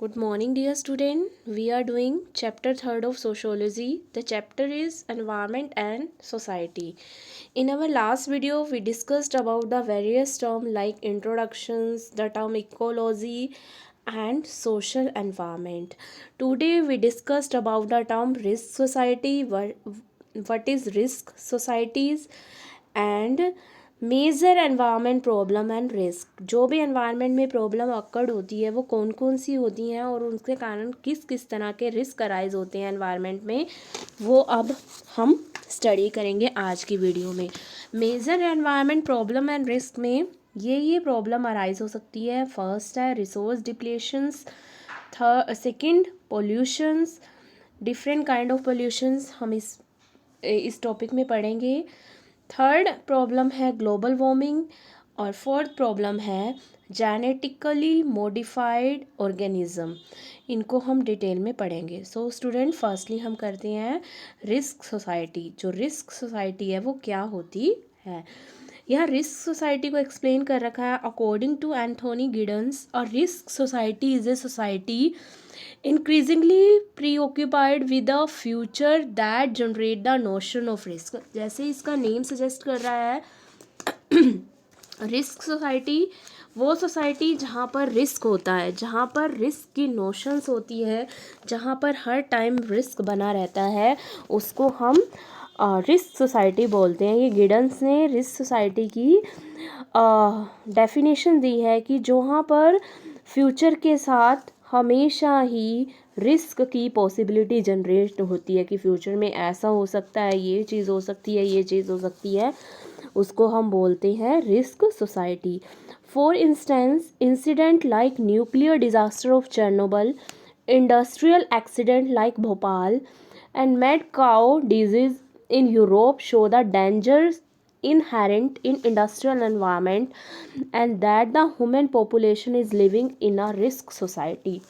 Good morning, dear student. We are doing chapter 3rd of sociology. The chapter is environment and society. In our last video, we discussed about the various terms like introductions, the term ecology, and social environment. Today, we discussed about the term risk society. What is risk societies and major environment problem and risk. जो भी environment में problem अक्कड़ होती है वो कौन कौन सी होती हैं और उनके कारण किस किस तरह के रिस्क अराइज होते हैं एनवायरनमेंट में, वो अब हम स्टडी करेंगे आज की वीडियो में। Major environment problem and risk में ये प्रॉब्लम अराइज हो सकती है। फर्स्ट है resource depletions, second pollutions, different kind of pollutions हम इस टॉपिक में पढ़ेंगे। थर्ड प्रॉब्लम है ग्लोबल वार्मिंग और फोर्थ प्रॉब्लम है जेनेटिकली मॉडिफाइड ऑर्गेनिज्म। इनको हम डिटेल में पढ़ेंगे। सो स्टूडेंट, फर्स्टली हम करते हैं रिस्क सोसाइटी। जो रिस्क सोसाइटी है वो क्या होती है। यहाँ रिस्क सोसाइटी को एक्सप्लेन कर रखा है according to Anthony Giddens. A risk society is a society increasingly preoccupied with the future that generate the notion of risk। जैसे इसका नेम सजेस्ट कर रहा है, रिस्क सोसाइटी वो सोसाइटी जहाँ पर रिस्क होता है, जहाँ पर रिस्क की नोशंस होती है, जहाँ पर हर टाइम रिस्क बना रहता है, उसको हम रिस्क सोसाइटी बोलते हैं। ये गिडन्स ने रिस्क सोसाइटी की डेफिनेशन दी है कि जहाँ पर फ्यूचर के साथ हमेशा ही रिस्क की पॉसिबिलिटी जनरेट होती है कि फ्यूचर में ऐसा हो सकता है, ये चीज़ हो सकती है, ये चीज़ हो सकती है, उसको हम बोलते हैं risk society. For instance incident like nuclear disaster of Chernobyl, industrial accident like Bhopal and mad cow disease in Europe show the dangers inherent in industrial environment and that the human population is living in a risk society।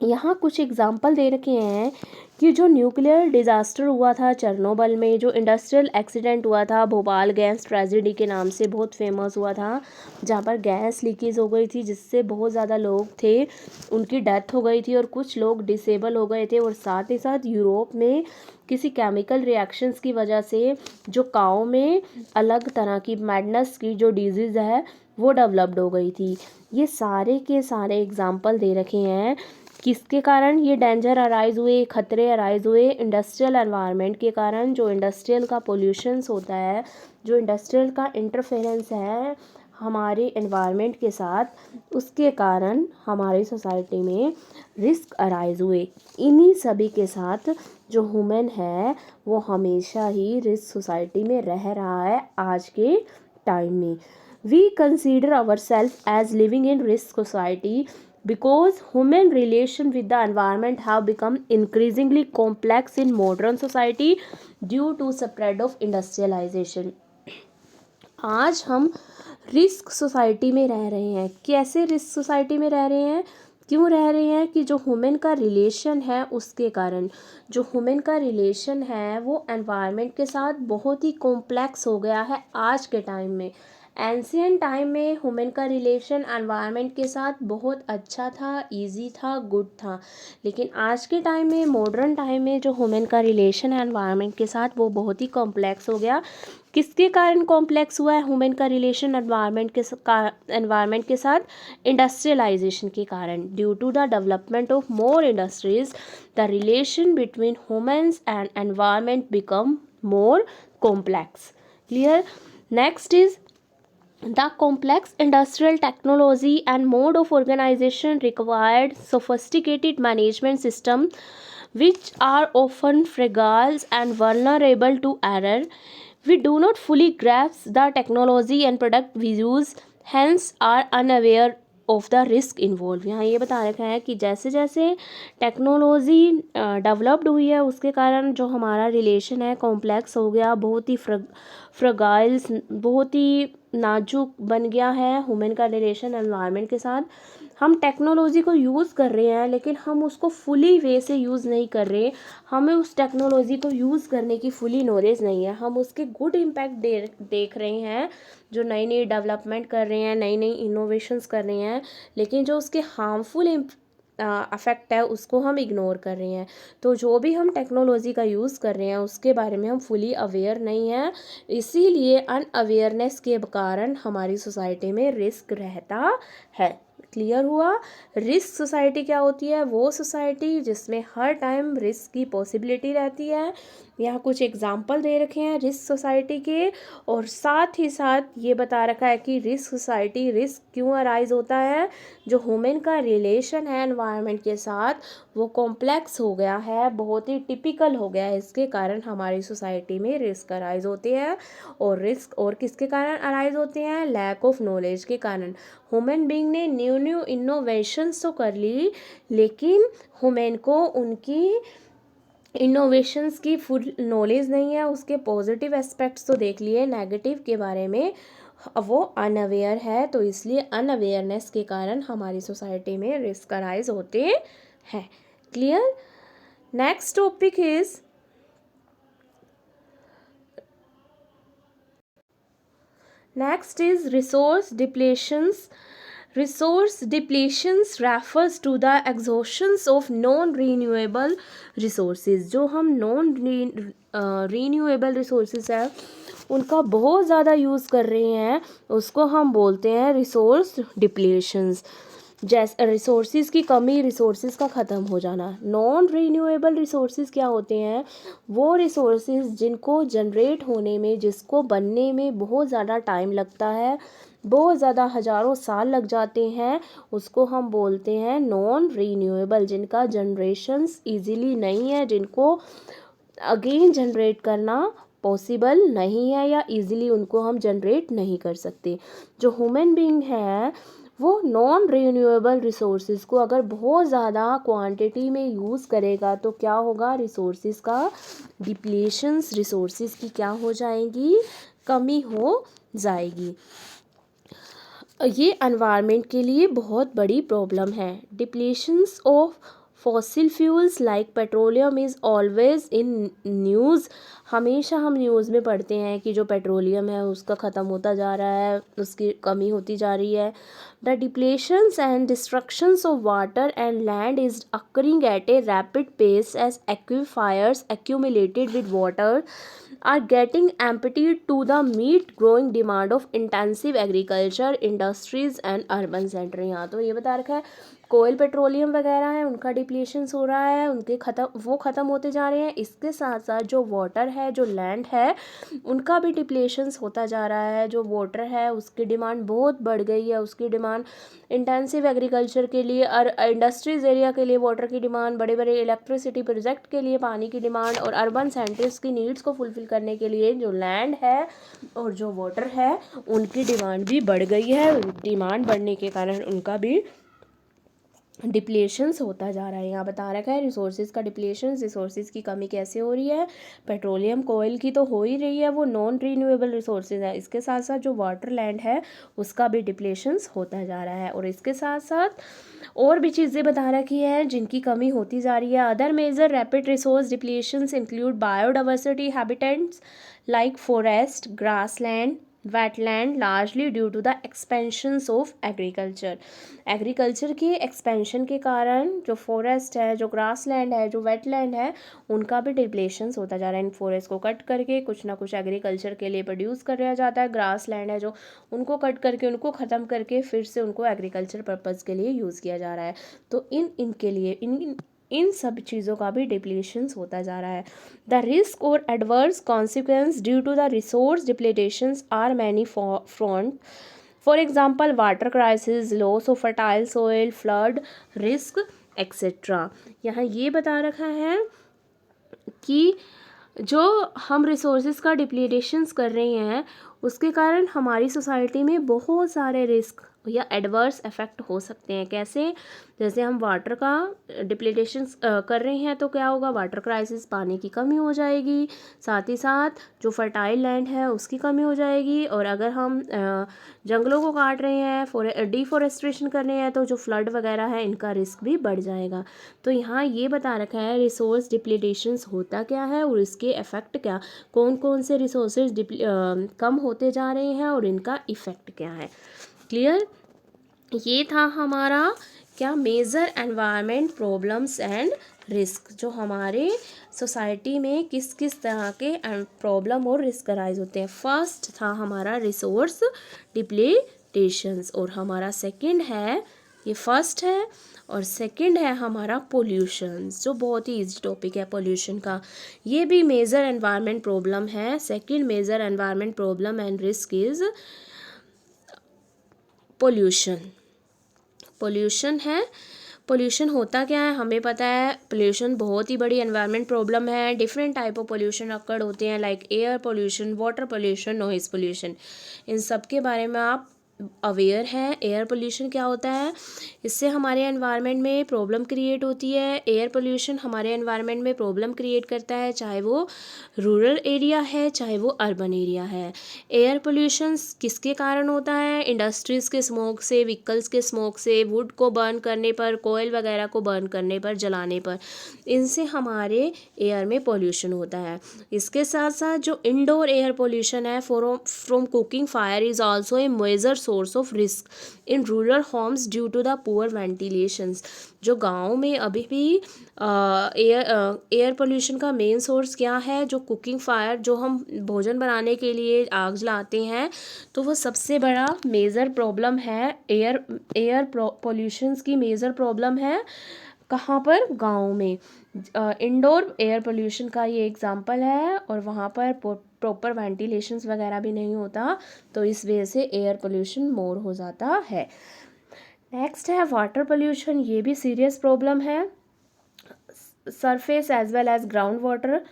यहाँ कुछ example दे रखे हैं कि जो nuclear disaster हुआ था Chernobyl में, जो इंडस्ट्रियल एक्सीडेंट हुआ था भोपाल गैस ट्रेजेडी के नाम से बहुत फेमस हुआ था, जहाँ पर गैस लीकेज हो गई थी जिससे बहुत ज़्यादा लोग थे उनकी डेथ हो गई थी और कुछ लोग डिसेबल हो गए थे। और साथ ही साथ यूरोप में किसी केमिकल रिएक्शंस की वजह से जो काओ में अलग तरह की मैडनेस की जो डिजीज़ है वो डेवलप्ड हो गई थी। ये सारे के सारे एग्जाम्पल दे रखे हैं किसके कारण ये डेंजर अराइज हुए, खतरे अराइज हुए, इंडस्ट्रियल एनवायरनमेंट के कारण। जो इंडस्ट्रियल का पोल्यूशंस होता है, जो इंडस्ट्रियल का इंटरफेरेंस है हमारे एनवायरनमेंट के साथ, उसके कारण हमारी सोसाइटी में रिस्क अराइज हुए। इन्हीं सभी के साथ जो ह्यूमन है वो हमेशा ही रिस्क सोसाइटी में रह रहा है आज के टाइम में। We consider our self as living in risk society because human relation with the environment have become increasingly complex in modern society due to spread of industrialization। आज हम रिस्क सोसाइटी में रह रहे हैं। कैसे रिस्क सोसाइटी में रह रहे हैं, क्यों रह रहे हैं कि जो ह्यूमन का रिलेशन है उसके कारण। जो ह्यूमन का रिलेशन है वो एनवायरनमेंट के साथ बहुत ही कॉम्प्लेक्स हो गया है आज के टाइम में। एंशियंट टाइम में ह्यूमन का रिलेशन एनवायरनमेंट के साथ बहुत अच्छा था, इजी था, गुड था। लेकिन आज के टाइम में, मॉडर्न टाइम में जो ह्यूमन का रिलेशन है एनवायरनमेंट के साथ वो बहुत ही कॉम्प्लेक्स हो गया। किसके कारण कॉम्प्लेक्स हुआ है ह्यूमन का रिलेशन एनवायरनमेंट के साथ? इंडस्ट्रियलाइजेशन के कारण। Due to the development of more industries the relation between humans and environment become more complex. Clear? Next is the complex industrial technology and mode of organization required sophisticated management system which are often fragile and vulnerable to error। We do not fully grasp the technology and product we use, hence are unaware of the risk involve. यहाँ ये बता रखा है कि जैसे जैसे technology developed हुई है उसके कारण जो हमारा रिलेशन है कॉम्प्लेक्स हो गया, बहुत ही फ्रगाइल्स, बहुत ही नाजुक बन गया है ह्यूमन का रिलेशन एनवायरनमेंट के साथ। हम टेक्नोलॉजी को यूज़ कर रहे हैं लेकिन हम उसको फुली वे से यूज़ नहीं कर रहे। हमें उस टेक्नोलॉजी को यूज़ करने की फुली नॉलेज नहीं है। हम उसके गुड इम्पैक्ट देख रहे हैं, जो नई नई डेवलपमेंट कर रहे हैं, नई नई इनोवेशंस कर रहे हैं, लेकिन जो उसके हार्मफुल अफेक्ट है उसको हम इग्नोर कर रहे हैं। तो जो भी हम टेक्नोलॉजी का यूज़ कर रहे हैं उसके बारे में हम फुली अवेयर नहीं हैं, इसीलिए अनअवेयरनेस के कारण हमारी सोसाइटी में रिस्क रहता है। क्लियर हुआ? रिस्क सोसाइटी क्या होती है? वो सोसाइटी जिसमें हर टाइम रिस्क की पॉसिबिलिटी रहती है। यहाँ कुछ एग्जाम्पल दे रखे हैं रिस्क सोसाइटी के, और साथ ही साथ ये बता रखा है कि रिस्क सोसाइटी रिस्क क्यों अराइज होता है। जो ह्यूमन का रिलेशन है एनवायरनमेंट के साथ वो कॉम्प्लेक्स हो गया है, बहुत ही टिपिकल हो गया है, इसके कारण हमारी सोसाइटी में रिस्क अराइज होते हैं। और रिस्क और किसके कारण अराइज होते हैं? लैक ऑफ नॉलेज के कारण। ह्यूमन बीइंग ने न्यू न्यू इनोवेशंस तो कर ली, लेकिन ह्यूमन को उनकी इनोवेशंस की फुल नॉलेज नहीं है। उसके पॉजिटिव एस्पेक्ट्स तो देख लिए, नेगेटिव के बारे में वो अनअवेयर है। तो इसलिए अनअवेयरनेस के कारण हमारी सोसाइटी में रिस्क अराइज होते हैं। Clear? Next topic is resource depletions. Resource depletions refers to the exhaustions of non-renewable resources. जो हम renewable resources है उनका बहुत ज़्यादा यूज़ कर रहे हैं, उसको हम बोलते हैं रिसोर्स डिप्लेशंस। जैसे रिसोर्सेज की कमी, रिसोर्सेज का ख़त्म हो जाना। नॉन रीन्यूएबल रिसोर्सेज क्या होते हैं? वो रिसोर्सेज जिनको जनरेट होने में, जिसको बनने में बहुत ज़्यादा टाइम लगता है, बहुत ज़्यादा हज़ारों साल लग जाते हैं, उसको हम बोलते हैं नॉन रीन्यूएबल। जिनका जनरेशन्स ईजीली नहीं है, जिनको अगेन जनरेट करना पॉसिबल नहीं है, या इजीली उनको हम जनरेट नहीं कर सकते। जो ह्यूमन बीइंग है वो नॉन रिन्यूएबल रिसोर्सेज को अगर बहुत ज़्यादा क्वांटिटी में यूज़ करेगा तो क्या होगा? रिसोर्सेज का डिप्लेशंस, रिसोर्सेज की क्या हो जाएगी? कमी हो जाएगी। ये एनवायरनमेंट के लिए बहुत बड़ी प्रॉब्लम है। Depletions of fossil fuels like petroleum is always in news. हमेशा हम न्यूज़ में पढ़ते हैं कि जो पेट्रोलियम है उसका ख़त्म होता जा रहा है, उसकी कमी होती जा रही है। The depletions and destructions of water and land is occurring at a rapid pace as aquifers accumulated with water are getting emptied to the meet growing demand of intensive agriculture, industries and urban center। यहाँ तो ये बता रखा है कोयल petroleum वगैरह है उनका डिप्लीशंस हो रहा है, उनके ख़त्म होते जा रहे हैं। इसके साथ साथ जो वाटर है, जो लैंड है, उनका भी डिप्लीशंस होता जा रहा है। जो वाटर है उसकी डिमांड बहुत बढ़ गई है, उसकी डिमांड इंटेंसिव एग्रीकल्चर के लिए और इंडस्ट्रीज़ एरिया के लिए वाटर की डिमांड, बड़े बड़े इलेक्ट्रिसिटी प्रोजेक्ट के लिए पानी की डिमांड, और अर्बन सेंटर्स की नीड्स को फुलफ़िल करने के लिए जो लैंड है और जो वाटर है उनकी डिमांड भी बढ़ गई है। डिमांड बढ़ने के कारण उनका भी डिप्लेशंस होता जा रहा है। यहाँ बता रखा है रिसोर्सेज का डिप्लेशंस, रिसोर्सेज की कमी कैसे हो रही है? पेट्रोलियम, कोयल की तो हो ही रही है, वो नॉन रीन्यूएबल रिसोर्सेज है। इसके साथ साथ जो वाटर लैंड है उसका भी डिप्लेशंस होता जा रहा है। और इसके साथ साथ और भी चीज़ें बता रखी है जिनकी कमी होती जा रही है। Other major rapid resource depletions include biodiversity habitats like forest, grassland, wetland largely due to the expansions of agriculture। Agriculture के एक्सपेंशन के कारण जो फॉरेस्ट है, जो ग्रास लैंड है, जो वेटलैंड है, उनका भी डिप्लेशंस होता जा रहा है। इन फॉरेस्ट को कट करके कुछ ना कुछ एग्रीकल्चर के लिए प्रोड्यूस कर रहा जाता है। ग्रास लैंड है जो उनको कट करके, उनको ख़त्म करके फिर से उनको एग्रीकल्चर पर्पज़ के लिए यूज़ किया जा रहा है। तो इनके लिए इन सब चीज़ों का भी डिप्लीशंस होता जा रहा है। द रिस्क और adverse consequence due to the resource depletions are many front. For example water crisis, loss of fertile soil, flood risk etcetera. यहाँ ये बता रखा है कि जो हम रिसोर्सेज का डिप्लीटेशंस कर रहे हैं उसके कारण हमारी सोसाइटी में बहुत सारे रिस्क या एडवर्स इफेक्ट हो सकते हैं। कैसे? जैसे हम वाटर का डिप्लीटेशन कर रहे हैं तो क्या होगा, वाटर क्राइसिस, पानी की कमी हो जाएगी, साथ ही साथ जो फर्टाइल लैंड है उसकी कमी हो जाएगी। और अगर हम जंगलों को काट रहे हैं, डिफॉरेस्टेशन कर रहे हैं, तो जो फ्लड वगैरह है इनका रिस्क भी बढ़ जाएगा। तो यहाँ ये बता रखा है रिसोर्स डिप्लीटेशंस होता क्या है और इसके इफ़ेक्ट क्या, कौन कौन से रिसोर्सेज कम होते जा रहे हैं और इनका इफ़ेक्ट क्या है। क्लियर? ये था हमारा क्या, major environment problems and risk, जो हमारे सोसाइटी में किस किस तरह के प्रॉब्लम और रिस्क अराइज होते हैं। फर्स्ट था हमारा रिसोर्स डिप्लीटेशंस और हमारा सेकंड है, ये फर्स्ट है और सेकंड है हमारा पोल्यूशन, जो बहुत ही इजी टॉपिक है पोल्यूशन का। ये भी मेजर एनवायरनमेंट प्रॉब्लम है। Second major environment problem and risk is pollution. Pollution है, पोल्यूशन होता क्या है हमें पता है। पोल्यूशन बहुत ही बड़ी एनवायरनमेंट प्रॉब्लम है। Different type of pollution occur होते हैं, like air pollution, water pollution, noise pollution. इन सब के बारे में आप अवेयर हैं। एयर पोल्यूशन क्या होता है, इससे हमारे एनवायरनमेंट में प्रॉब्लम क्रिएट होती है। एयर पोल्यूशन हमारे एनवायरनमेंट में प्रॉब्लम क्रिएट करता है, चाहे वो रूरल एरिया है चाहे वो अर्बन एरिया है। एयर पोल्यूशन किसके कारण होता है, इंडस्ट्रीज़ के स्मोक से, व्हीकल्स के स्मोक से, वुड को बर्न करने पर, कोयल वगैरह को बर्न करने पर, जलाने पर, इनसे हमारे एयर में पोल्यूशन होता है। इसके साथ साथ जो इंडोर एयर पोल्यूशन है from cooking fire is also a major source of risk in rural homes due to the poor ventilations. जो गाँव में अभी भी एयर पोल्यूशन का मेन सोर्स क्या है, जो कुकिंग फायर, जो हम भोजन बनाने के लिए आग जलाते हैं, तो वो सबसे बड़ा मेजर प्रॉब्लम है। एयर पोल्यूशंस की मेजर प्रॉब्लम है कहाँ पर, गाँव में। इंडोर एयर पोल्यूशन का ये एग्जांपल है और वहाँ पर प्रॉपर वेंटिलेशंस वगैरह भी नहीं होता, तो इस वजह से एयर पोल्यूशन मोर हो जाता है। नेक्स्ट है वाटर पोल्यूशन, ये भी सीरियस प्रॉब्लम है। Surface as well as ground water,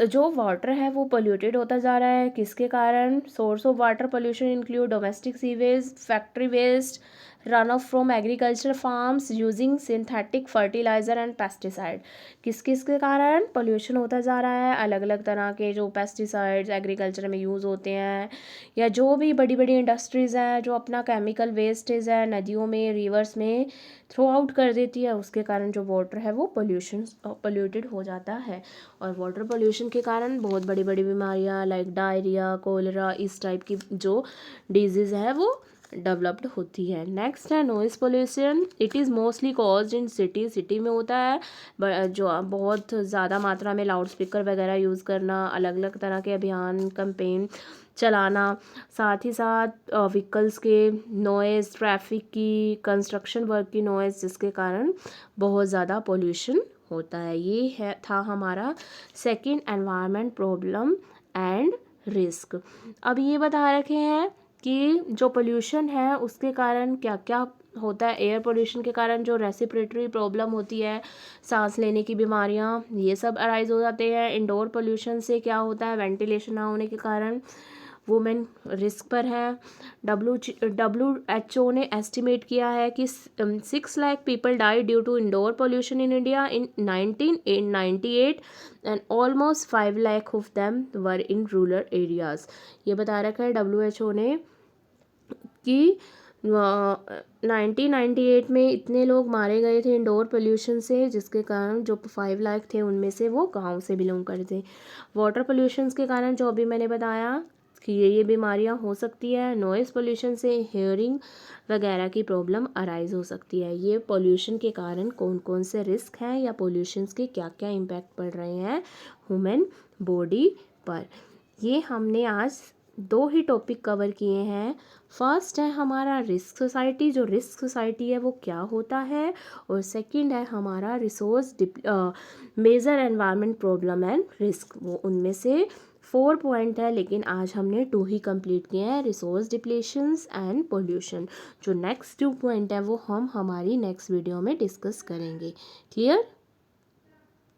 जो वाटर है वो पोल्यूटेड होता जा रहा है। किसके कारण? Source of water pollution include domestic sewage, factory waste, run off from agriculture farms using synthetic fertiliser and pesticide. किस किस के कारण पोल्यूशन होता जा रहा है? अलग अलग तरह के जो पेस्टिसाइड्स एग्रीकल्चर में यूज़ होते हैं, या जो भी बड़ी बड़ी इंडस्ट्रीज़ हैं जो अपना केमिकल वेस्टेज है नदियों में, रिवर्स में थ्रो आउट कर देती है, उसके कारण जो वाटर है वो पोल्यूटेड हो जाता है। और वाटर पोल्यूशन के कारण बहुत बड़ी बड़ी बीमारियां लाइक डायरिया, कोलेरा, इस टाइप की जो डिजीज़ है वो डेवलप्ड होती है। नेक्स्ट है noise pollution, it is mostly caused in city में होता है। जो बहुत ज़्यादा मात्रा में लाउड स्पीकर वगैरह यूज़ करना, अलग अलग तरह के अभियान कैंपेन चलाना, साथ ही साथ व्हीकल्स के नॉइज़, ट्रैफिक की, कंस्ट्रक्शन वर्क की नॉइज़, जिसके कारण बहुत ज़्यादा पोल्यूशन होता है। ये है था हमारा second environment problem and risk. अब ये बता रखे हैं कि जो पोल्यूशन है उसके कारण क्या क्या होता है। एयर पोल्यूशन के कारण जो रेस्पिरेटरी प्रॉब्लम होती है, सांस लेने की बीमारियां, ये सब अराइज हो जाते हैं। इंडोर पोल्यूशन से क्या होता है, वेंटिलेशन ना होने के कारण वुमेन रिस्क पर है। WHO ने एस्टिमेट किया है कि 6 lakh people die due to indoor pollution in India in 1998 and almost 5 lakh of them were in rural areas. ये बता रखा है WHO ने कि 1998 में इतने लोग मारे गए थे इंडोर पोल्यूशन से, जिसके कारण जो 5 लाख थे उनमें से वो गांव से बिलोंग करते थे। वाटर पोल्यूशन के कारण जो अभी मैंने बताया कि ये बीमारियां हो सकती है। नॉइज़ पोल्यूशन से हेयरिंग वगैरह की प्रॉब्लम अराइज हो सकती है। ये पोल्यूशन के कारण कौन कौन से रिस्क हैं या पोल्यूशन के क्या क्या इम्पैक्ट पड़ रहे हैं ह्यूमन बॉडी पर, ये हमने आज 2 ही टॉपिक कवर किए हैं। फर्स्ट है हमारा रिस्क सोसाइटी, जो रिस्क सोसाइटी है वो क्या होता है, और सेकंड है हमारा resource major environment problem and risk. वो उनमें से 4 पॉइंट है, लेकिन आज हमने 2 ही कंप्लीट किए हैं, रिसोर्स डिप्लेशंस एंड पोल्यूशन। जो नेक्स्ट 2 पॉइंट है वो हम हमारी नेक्स्ट वीडियो में डिस्कस करेंगे। क्लियर?